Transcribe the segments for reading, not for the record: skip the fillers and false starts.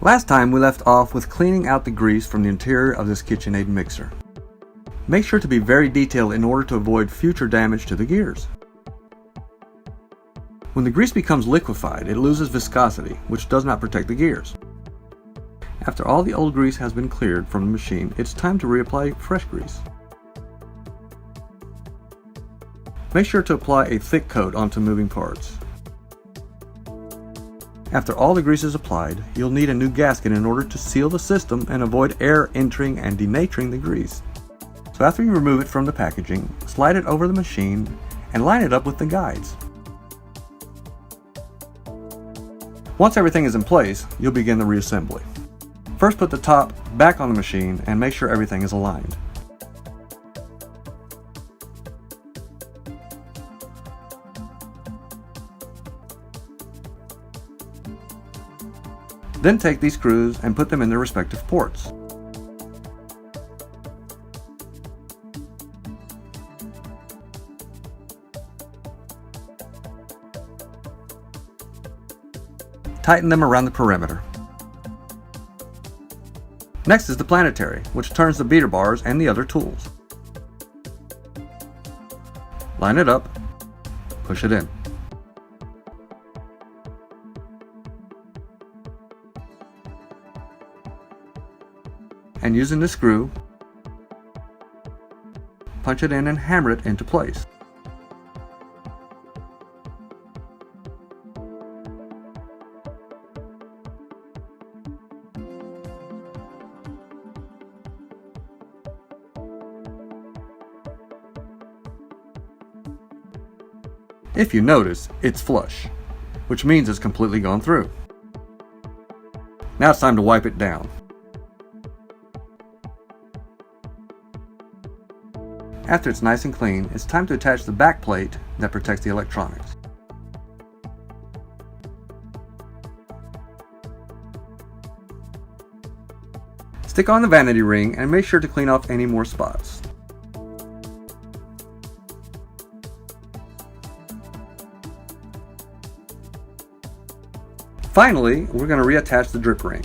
Last time we left off with cleaning out the grease from the interior of this KitchenAid mixer. Make sure to be very detailed in order to avoid future damage to the gears. When the grease becomes liquefied, it loses viscosity, which does not protect the gears. After all the old grease has been cleared from the machine, it's time to reapply fresh grease. Make sure to apply a thick coat onto moving parts. After all the grease is applied, you'll need a new gasket in order to seal the system and avoid air entering and denaturing the grease. So after you remove it from the packaging, slide it over the machine and line it up with the guides. Once everything is in place, you'll begin the reassembly. First, put the top back on the machine and make sure everything is aligned. Then take these screws and put them in their respective ports. Tighten them around the perimeter. Next is the planetary, which turns the beater bars and the other tools. Line it up, push it in. And using the screw, punch it in and hammer it into place. If you notice, it's flush, which means it's completely gone through. Now it's time to wipe it down. After it's nice and clean, it's time to attach the back plate that protects the electronics. Stick on the vanity ring and make sure to clean off any more spots. Finally, we're going to reattach the drip ring.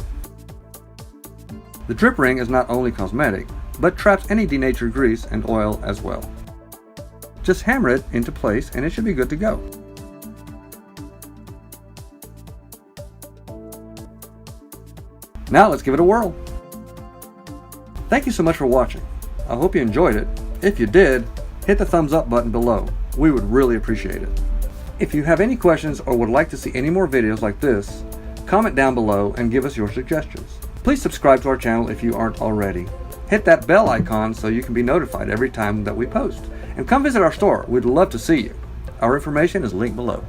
The drip ring is not only cosmetic, but traps any denatured grease and oil as well. Just hammer it into place and it should be good to go. Now let's give it a whirl. Thank you so much for watching. I hope you enjoyed it. If you did, hit the thumbs up button below. We would really appreciate it. If you have any questions or would like to see any more videos like this, comment down below and give us your suggestions. Please subscribe to our channel if you aren't already. Hit that bell icon so you can be notified every time that we post. And come visit our store. We'd love to see you. Our information is linked below.